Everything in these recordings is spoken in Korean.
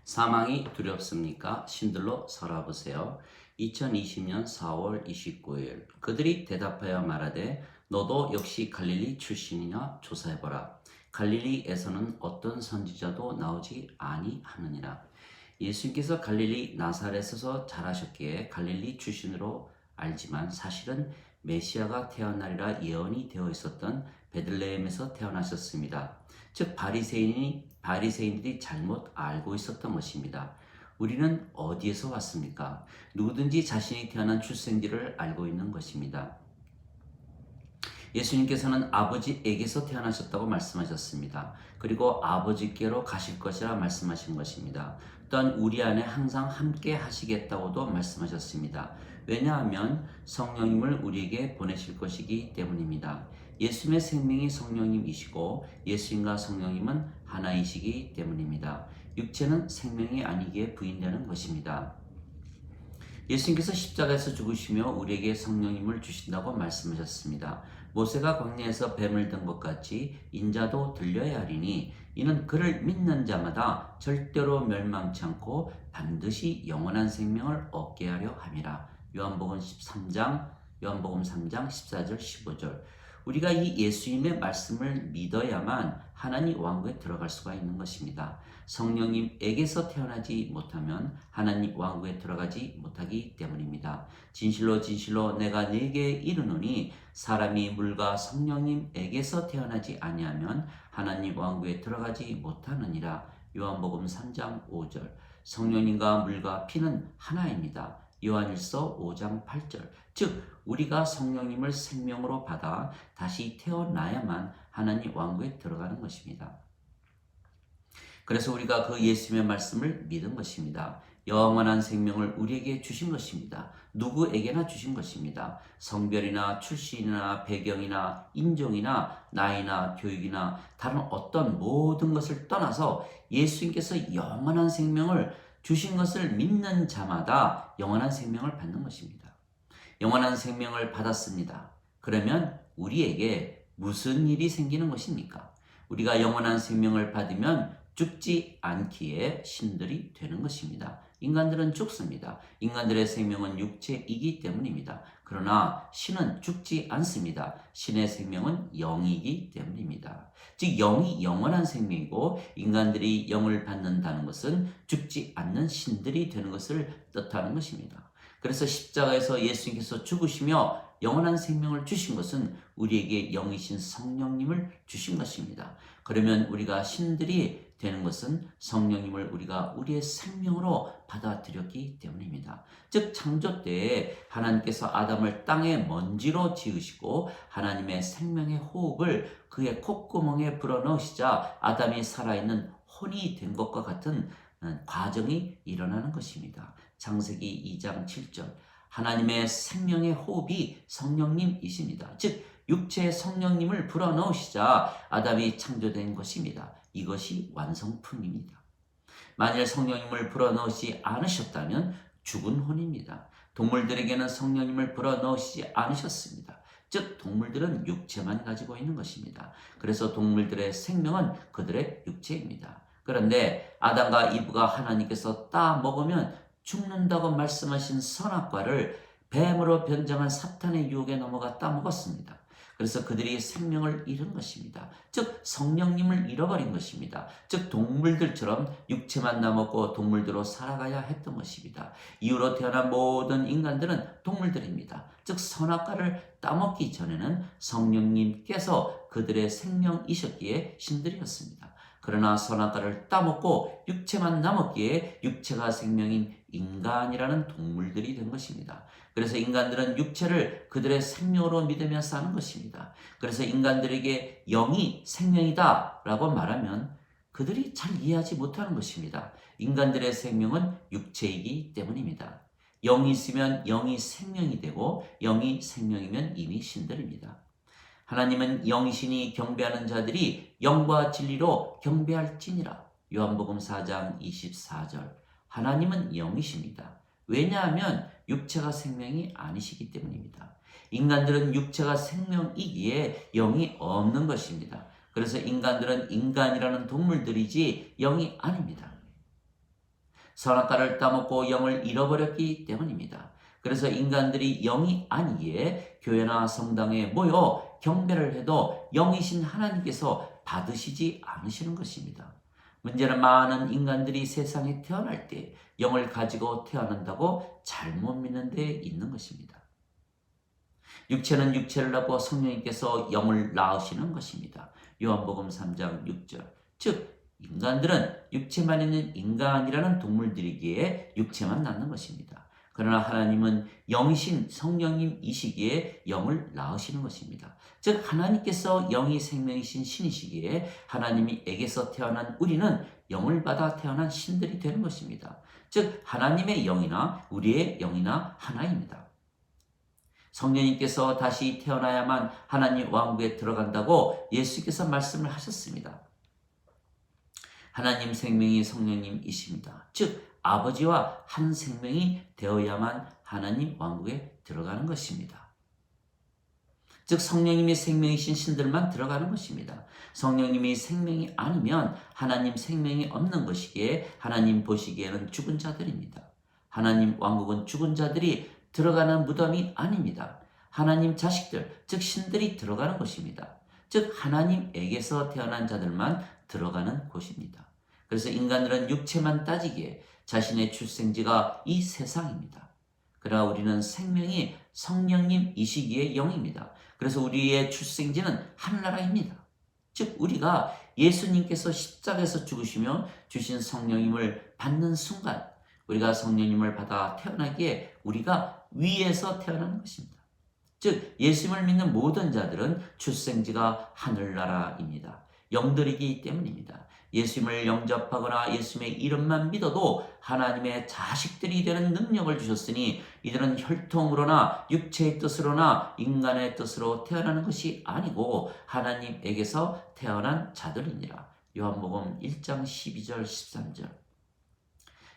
사망이 두렵습니까? 신들로 설하보세요. 2020년 4월 29일 그들이 대답하여 말하되 너도 역시 갈릴리 출신이냐 조사해보라. 갈릴리에서는 어떤 선지자도 나오지 아니하느니라. 예수님께서 갈릴리 나사렛에서 자라셨기에 갈릴리 출신으로 알지만 사실은 메시아가 태어나리라 예언이 되어 있었던 베들레헴에서 태어나셨습니다. 즉 바리새인들이 잘못 알고 있었던 것입니다. 우리는 어디에서 왔습니까? 누구든지 자신이 태어난 출생지를 알고 있는 것입니다. 예수님께서는 아버지에게서 태어나셨다고 말씀하셨습니다. 그리고 아버지께로 가실 것이라 말씀하신 것입니다. 또한 우리 안에 항상 함께 하시겠다고도 말씀하셨습니다. 왜냐하면 성령님을 우리에게 보내실 것이기 때문입니다. 예수님의 생명이 성령님이시고 예수님과 성령님은 하나이시기 때문입니다. 육체는 생명이 아니기에 부인되는 것입니다. 예수님께서 십자가에서 죽으시며 우리에게 성령님을 주신다고 말씀하셨습니다. 모세가 광야에서 뱀을 든 것 같이 인자도 들려야 하리니 이는 그를 믿는 자마다 절대로 멸망치 않고 반드시 영원한 생명을 얻게 하려 함이라. 요한복음 3장 14절 15절. 우리가 이 예수님의 말씀을 믿어야만 하나님 왕국에 들어갈 수가 있는 것입니다. 성령님에게서 태어나지 못하면 하나님 왕국에 들어가지 못하기 때문입니다. 진실로 진실로 내가 네게 이르노니 사람이 물과 성령님에게서 태어나지 아니하면 하나님 왕국에 들어가지 못하느니라. 요한복음 3장 5절. 성령님과 물과 피는 하나입니다. 요한일서 5장 8절. 즉 우리가 성령님을 생명으로 받아 다시 태어나야만 하나님 왕국에 들어가는 것입니다. 그래서 우리가 그 예수님의 말씀을 믿은 것입니다. 영원한 생명을 우리에게 주신 것입니다. 누구에게나 주신 것입니다. 성별이나 출신이나 배경이나 인종이나 나이나 교육이나 다른 어떤 모든 것을 떠나서 예수님께서 영원한 생명을 주신 것을 믿는 자마다 영원한 생명을 받는 것입니다. 영원한 생명을 받았습니다. 그러면 우리에게 무슨 일이 생기는 것입니까? 우리가 영원한 생명을 받으면 죽지 않기에 신들이 되는 것입니다. 인간들은 죽습니다. 인간들의 생명은 육체이기 때문입니다. 그러나 신은 죽지 않습니다. 신의 생명은 영이기 때문입니다. 즉 영이 영원한 생명이고 인간들이 영을 받는다는 것은 죽지 않는 신들이 되는 것을 뜻하는 것입니다. 그래서 십자가에서 예수님께서 죽으시며 영원한 생명을 주신 것은 우리에게 영이신 성령님을 주신 것입니다. 그러면 우리가 신들이 되는 것은 성령님을 우리가 우리의 생명으로 받아들였기 때문입니다. 즉 창조 때에 하나님께서 아담을 땅의 먼지로 지으시고 하나님의 생명의 호흡을 그의 콧구멍에 불어넣으시자 아담이 살아있는 혼이 된 것과 같은 과정이 일어나는 것입니다. 창세기 2장 7절. 하나님의 생명의 호흡이 성령님이십니다. 즉 육체의 성령님을 불어넣으시자 아담이 창조된 것입니다. 이것이 완성품입니다. 만일 성령님을 불어넣으시지 않으셨다면 죽은 혼입니다. 동물들에게는 성령님을 불어넣으시지 않으셨습니다. 즉 동물들은 육체만 가지고 있는 것입니다. 그래서 동물들의 생명은 그들의 육체입니다. 그런데 아담과 이브가 하나님께서 따 먹으면 죽는다고 말씀하신 선악과를 뱀으로 변장한 사탄의 유혹에 넘어가 따먹었습니다. 그래서 그들이 생명을 잃은 것입니다. 즉 성령님을 잃어버린 것입니다. 즉 동물들처럼 육체만 남았고 동물들로 살아가야 했던 것입니다. 이후로 태어난 모든 인간들은 동물들입니다. 즉 선악과를 따먹기 전에는 성령님께서 그들의 생명이셨기에 신들이었습니다. 그러나 선악과를 따먹고 육체만 남았기에 육체가 생명인 인간이라는 동물들이 된 것입니다. 그래서 인간들은 육체를 그들의 생명으로 믿으며 사는 것입니다. 그래서 인간들에게 영이 생명이다 라고 말하면 그들이 잘 이해하지 못하는 것입니다. 인간들의 생명은 육체이기 때문입니다. 영이 있으면 영이 생명이 되고 영이 생명이면 이미 신들입니다. 하나님은 영이시니 경배하는 자들이 영과 진리로 경배할지니라. 요한복음 4장 24절. 하나님은 영이십니다. 왜냐하면 육체가 생명이 아니시기 때문입니다. 인간들은 육체가 생명이기에 영이 없는 것입니다. 그래서 인간들은 인간이라는 동물들이지 영이 아닙니다. 선악과를 따먹고 영을 잃어버렸기 때문입니다. 그래서 인간들이 영이 아니기에 교회나 성당에 모여 경배를 해도 영이신 하나님께서 받으시지 않으시는 것입니다. 문제는 많은 인간들이 세상에 태어날 때 영을 가지고 태어난다고 잘못 믿는 데 있는 것입니다. 육체는 육체를 낳고 성령님께서 영을 낳으시는 것입니다. 요한복음 3장 6절. 즉 인간들은 육체만 있는 인간이라는 동물들이기에 육체만 낳는 것입니다. 그러나 하나님은 영이신 성령님이시기에 영을 낳으시는 것입니다. 즉 하나님께서 영이 생명이신 신이시기에 하나님이 에게서 태어난 우리는 영을 받아 태어난 신들이 되는 것입니다. 즉 하나님의 영이나 우리의 영이나 하나입니다. 성령님께서 다시 태어나야만 하나님 왕국에 들어간다고 예수께서 말씀을 하셨습니다. 하나님 생명이 성령님이십니다. 즉 아버지와 한 생명이 되어야만 하나님 왕국에 들어가는 것입니다. 즉 성령님이 생명이신 신들만 들어가는 것입니다. 성령님이 생명이 아니면 하나님 생명이 없는 것이기에 하나님 보시기에는 죽은 자들입니다. 하나님 왕국은 죽은 자들이 들어가는 무덤이 아닙니다. 하나님 자식들, 즉 신들이 들어가는 곳입니다. 즉 하나님에게서 태어난 자들만 들어가는 곳입니다. 그래서 인간들은 육체만 따지기에 자신의 출생지가 이 세상입니다. 그러나 우리는 생명이 성령님이시기에 영입니다. 그래서 우리의 출생지는 하늘나라입니다. 즉 우리가 예수님께서 십자가에서 죽으시며 주신 성령님을 받는 순간 우리가 성령님을 받아 태어나기에 우리가 위에서 태어나는 것입니다. 즉 예수님을 믿는 모든 자들은 출생지가 하늘나라입니다. 영들이기 때문입니다. 예수님을 영접하거나 예수님의 이름만 믿어도 하나님의 자식들이 되는 능력을 주셨으니 이들은 혈통으로나 육체의 뜻으로나 인간의 뜻으로 태어나는 것이 아니고 하나님에게서 태어난 자들이니라. 요한복음 1장 12절 13절.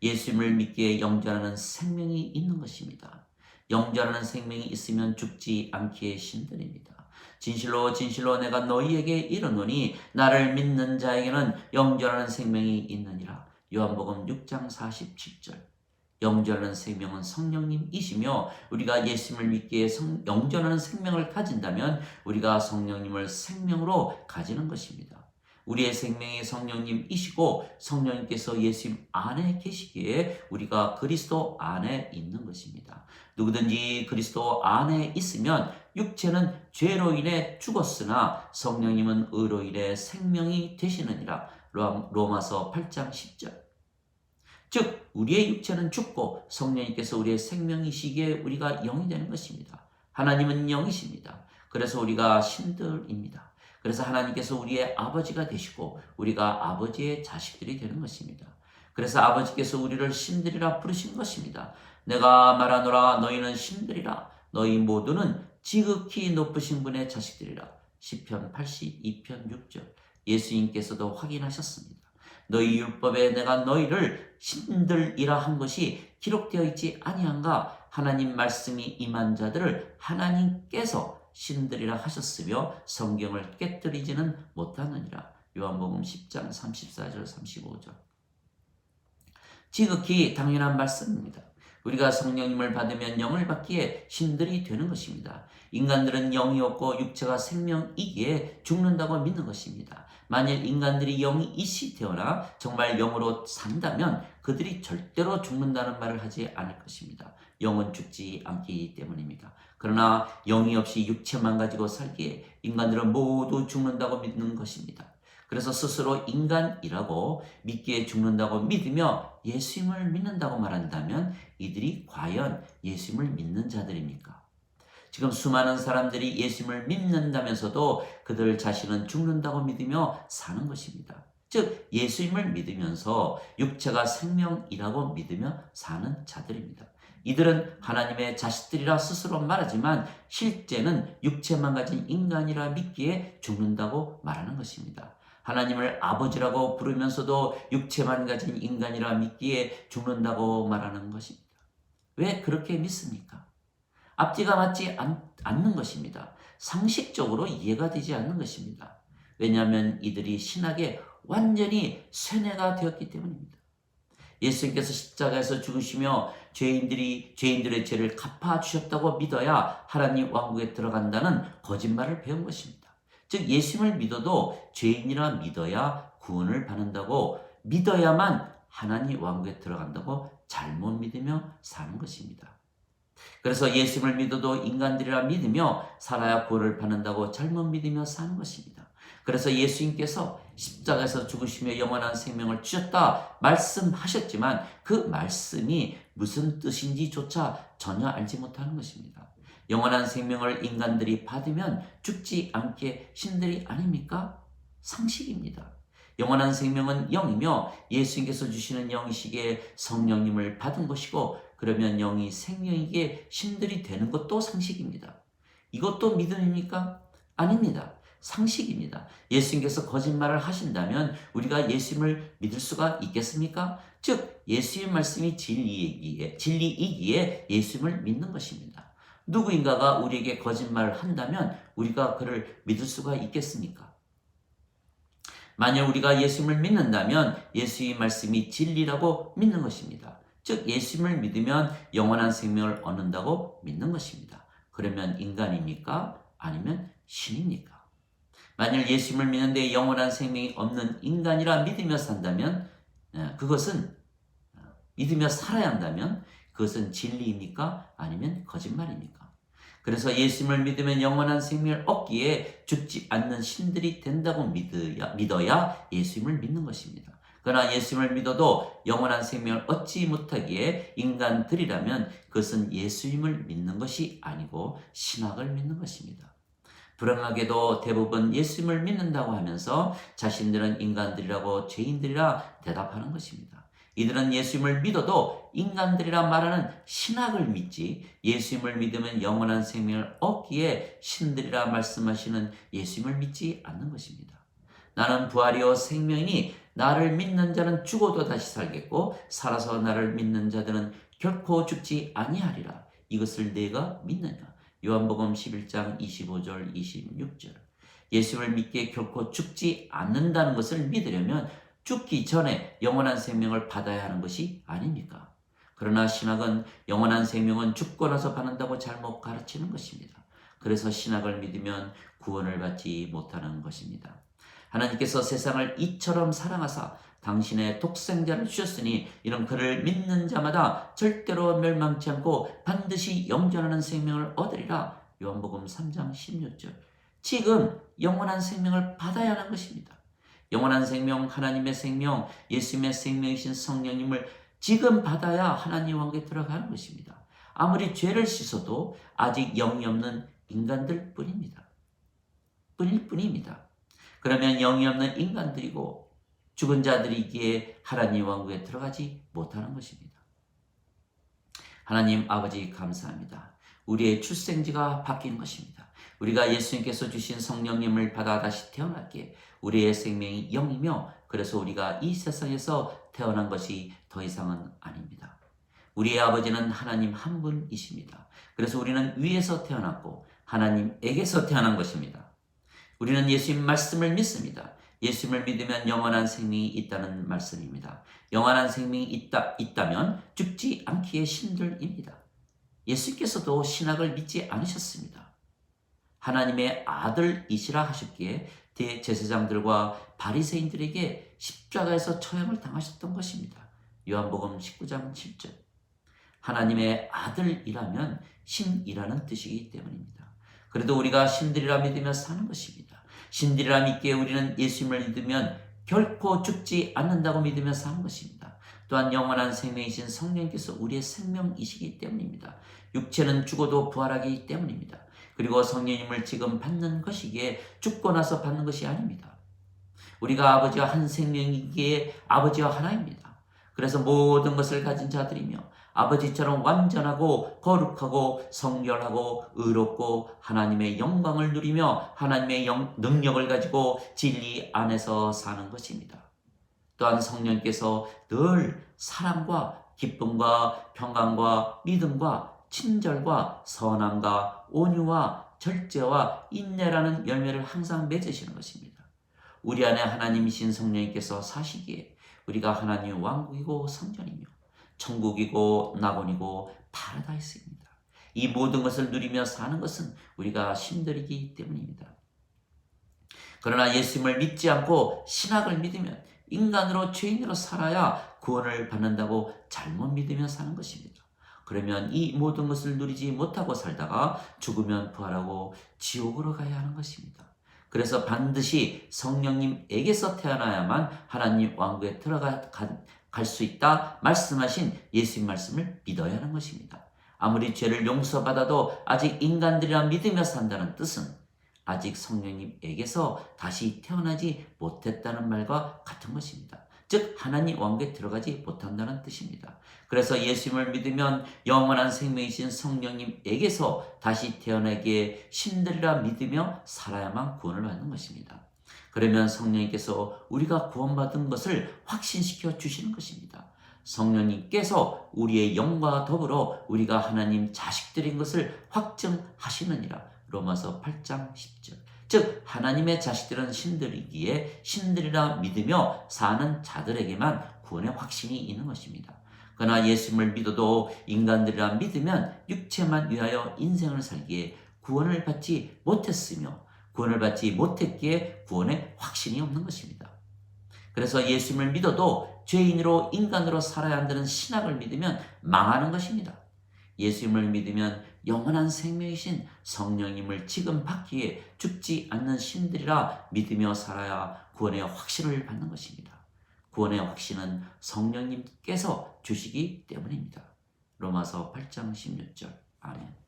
예수님을 믿기에 영존하는 생명이 있는 것입니다. 영존하는 생명이 있으면 죽지 않기에 신들입니다. 진실로 진실로 내가 너희에게 이르노니 나를 믿는 자에게는 영존하는 생명이 있느니라. 요한복음 6장 47절. 영존하는 생명은 성령님이시며 우리가 예수님을 믿기에 영존하는 생명을 가진다면 우리가 성령님을 생명으로 가지는 것입니다. 우리의 생명이 성령님이시고 성령님께서 예수님 안에 계시기에 우리가 그리스도 안에 있는 것입니다. 누구든지 그리스도 안에 있으면 육체는 죄로 인해 죽었으나 성령님은 의로 인해 생명이 되시느니라. 로마서 8장 10절. 즉 우리의 육체는 죽고 성령님께서 우리의 생명이시기에 우리가 영이 되는 것입니다. 하나님은 영이십니다. 그래서 우리가 신들입니다. 그래서 하나님께서 우리의 아버지가 되시고 우리가 아버지의 자식들이 되는 것입니다. 그래서 아버지께서 우리를 신들이라 부르신 것입니다. 내가 말하노라 너희는 신들이라. 너희 모두는 지극히 높으신 분의 자식들이라. 시편 82편 6절. 예수님께서도 확인하셨습니다. 너희 율법에 내가 너희를 신들이라 한 것이 기록되어 있지 아니한가? 하나님 말씀이 임한 자들을 하나님께서 신들이라 하셨으며 성경을 깨뜨리지는 못하느니라. 요한복음 10장 34절 35절. 지극히 당연한 말씀입니다. 우리가 성령님을 받으면 영을 받기에 신들이 되는 것입니다. 인간들은 영이 없고 육체가 생명이기에 죽는다고 믿는 것입니다. 만일 인간들이 영이 이시 태어나 정말 영으로 산다면 그들이 절대로 죽는다는 말을 하지 않을 것입니다. 영은 죽지 않기 때문입니다. 그러나 영이 없이 육체만 가지고 살기에 인간들은 모두 죽는다고 믿는 것입니다. 그래서 스스로 인간이라고 믿기에 죽는다고 믿으며 예수님을 믿는다고 말한다면 이들이 과연 예수님을 믿는 자들입니까? 지금 수많은 사람들이 예수님을 믿는다면서도 그들 자신은 죽는다고 믿으며 사는 것입니다. 즉 예수님을 믿으면서 육체가 생명이라고 믿으며 사는 자들입니다. 이들은 하나님의 자식들이라 스스로 말하지만 실제는 육체만 가진 인간이라 믿기에 죽는다고 말하는 것입니다. 하나님을 아버지라고 부르면서도 육체만 가진 인간이라 믿기에 죽는다고 말하는 것입니다. 왜 그렇게 믿습니까? 앞뒤가 맞지 않는 것입니다. 상식적으로 이해가 되지 않는 것입니다. 왜냐하면 이들이 신학에 완전히 쇠뇌가 되었기 때문입니다. 예수님께서 십자가에서 죽으시며 죄인들의 죄를 갚아주셨다고 믿어야 하나님 왕국에 들어간다는 거짓말을 배운 것입니다. 즉 예수님을 믿어도 죄인이라 믿어야 구원을 받는다고 믿어야만 하나님 왕국에 들어간다고 잘못 믿으며 사는 것입니다. 그래서 예수님을 믿어도 인간들이라 믿으며 살아야 구원을 받는다고 잘못 믿으며 사는 것입니다. 그래서 예수님께서 십자가에서 죽으시며 영원한 생명을 주셨다 말씀하셨지만 그 말씀이 무슨 뜻인지조차 전혀 알지 못하는 것입니다. 영원한 생명을 인간들이 받으면 죽지 않게 신들이 아닙니까? 상식입니다. 영원한 생명은 영이며 예수님께서 주시는 영이시기에 성령님을 받은 것이고 그러면 영이 생명이기에 신들이 되는 것도 상식입니다. 이것도 믿음입니까? 아닙니다. 상식입니다. 예수님께서 거짓말을 하신다면 우리가 예수님을 믿을 수가 있겠습니까? 즉 예수님 말씀이 진리이기에 예수님을 믿는 것입니다. 누구인가가 우리에게 거짓말을 한다면 우리가 그를 믿을 수가 있겠습니까? 만약 우리가 예수님을 믿는다면 예수의 말씀이 진리라고 믿는 것입니다. 즉 예수님을 믿으면 영원한 생명을 얻는다고 믿는 것입니다. 그러면 인간입니까? 아니면 신입니까? 만일 예수님을 믿는데 영원한 생명이 없는 인간이라 믿으며 산다면 그것은 믿으며 살아야 한다면 그것은 진리입니까? 아니면 거짓말입니까? 그래서 예수님을 믿으면 영원한 생명을 얻기에 죽지 않는 신들이 된다고 믿어야 예수님을 믿는 것입니다. 그러나 예수님을 믿어도 영원한 생명을 얻지 못하기에 인간들이라면 그것은 예수님을 믿는 것이 아니고 신학을 믿는 것입니다. 불행하게도 대부분 예수님을 믿는다고 하면서 자신들은 인간들이라고 죄인들이라 대답하는 것입니다. 이들은 예수님을 믿어도 인간들이라 말하는 신학을 믿지 예수님을 믿으면 영원한 생명을 얻기에 신들이라 말씀하시는 예수님을 믿지 않는 것입니다. 나는 부활이요 생명이니 나를 믿는 자는 죽어도 다시 살겠고 살아서 나를 믿는 자들은 결코 죽지 아니하리라. 이것을 내가 믿느냐? 요한복음 11장 25절 26절. 예수를 믿기에 결코 죽지 않는다는 것을 믿으려면 죽기 전에 영원한 생명을 받아야 하는 것이 아닙니까? 그러나 신학은 영원한 생명은 죽고 나서 받는다고 잘못 가르치는 것입니다. 그래서 신학을 믿으면 구원을 받지 못하는 것입니다. 하나님께서 세상을 이처럼 사랑하사 당신의 독생자를 주셨으니 이런 그를 믿는 자마다 절대로 멸망치 않고 반드시 영존하는 생명을 얻으리라. 요한복음 3장 16절. 지금 영원한 생명을 받아야 하는 것입니다. 영원한 생명, 하나님의 생명, 예수님의 생명이신 성령님을 지금 받아야 하나님 왕국에 들어가는 것입니다. 아무리 죄를 씻어도 아직 영이 없는 인간들 뿐입니다. 뿐입니다. 그러면 영이 없는 인간들이고 죽은 자들이기에 하나님 왕국에 들어가지 못하는 것입니다. 하나님 아버지 감사합니다. 우리의 출생지가 바뀐 것입니다. 우리가 예수님께서 주신 성령님을 받아 다시 태어났기에 우리의 생명이 영이며 그래서 우리가 이 세상에서 태어난 것이 더 이상은 아닙니다. 우리의 아버지는 하나님 한 분이십니다. 그래서 우리는 위에서 태어났고 하나님에게서 태어난 것입니다. 우리는 예수님 말씀을 믿습니다. 예수님을 믿으면 영원한 생명이 있다는 말씀입니다. 영원한 생명이 있다면 죽지 않기에 신들입니다. 예수께서도 신학을 믿지 않으셨습니다. 하나님의 아들이시라 하셨기에 대제사장들과 바리새인들에게 십자가에서 처형을 당하셨던 것입니다. 요한복음 19장 7절. 하나님의 아들이라면 신이라는 뜻이기 때문입니다. 그래도 우리가 신들이라 믿으며 사는 것입니다. 신들이라 믿기에 우리는 예수님을 믿으면 결코 죽지 않는다고 믿으며 사는 것입니다. 또한 영원한 생명이신 성령께서 우리의 생명이시기 때문입니다. 육체는 죽어도 부활하기 때문입니다. 그리고 성령님을 지금 받는 것이기에 죽고 나서 받는 것이 아닙니다. 우리가 아버지와 한 생명이기에 아버지와 하나입니다. 그래서 모든 것을 가진 자들이며 아버지처럼 완전하고 거룩하고 성결하고 의롭고 하나님의 영광을 누리며 하나님의 능력을 가지고 진리 안에서 사는 것입니다. 또한 성령께서 늘 사랑과 기쁨과 평강과 믿음과 친절과 선함과 온유와 절제와 인내라는 열매를 항상 맺으시는 것입니다. 우리 안에 하나님이신 성령님께서 사시기에 우리가 하나님의 왕국이고 성전이며 천국이고 낙원이고 파라다이스입니다. 이 모든 것을 누리며 사는 것은 우리가 신들이기 때문입니다. 그러나 예수님을 믿지 않고 신학을 믿으면 인간으로 죄인으로 살아야 구원을 받는다고 잘못 믿으며 사는 것입니다. 그러면 이 모든 것을 누리지 못하고 살다가 죽으면 부활하고 지옥으로 가야 하는 것입니다. 그래서 반드시 성령님에게서 태어나야만 하나님 왕국에 들어갈 수 있다 말씀하신 예수님 말씀을 믿어야 하는 것입니다. 아무리 죄를 용서받아도 아직 인간들이라 믿으며 산다는 뜻은 아직 성령님에게서 다시 태어나지 못했다는 말과 같은 것입니다. 즉 하나님 왕국에 들어가지 못한다는 뜻입니다. 그래서 예수님을 믿으면 영원한 생명이신 성령님에게서 다시 태어나기에 신들이라 믿으며 살아야만 구원을 받는 것입니다. 그러면 성령님께서 우리가 구원받은 것을 확신시켜 주시는 것입니다. 성령님께서 우리의 영과 더불어 우리가 하나님 자식들인 것을 확증하시느니라. 로마서 8장 10절. 즉 하나님의 자식들은 신들이기에 신들이라 믿으며 사는 자들에게만 구원의 확신이 있는 것입니다. 그러나 예수님을 믿어도 인간들이라 믿으면 육체만 위하여 인생을 살기에 구원을 받지 못했으며 구원을 받지 못했기에 구원의 확신이 없는 것입니다. 그래서 예수님을 믿어도 죄인으로 인간으로 살아야 한다는 신학을 믿으면 망하는 것입니다. 예수님을 믿으면 영원한 생명이신 성령님을 지금 받기에 죽지 않는 신들이라 믿으며 살아야 구원의 확신을 받는 것입니다. 구원의 확신은 성령님께서 주시기 때문입니다. 로마서 8장 16절. 아멘.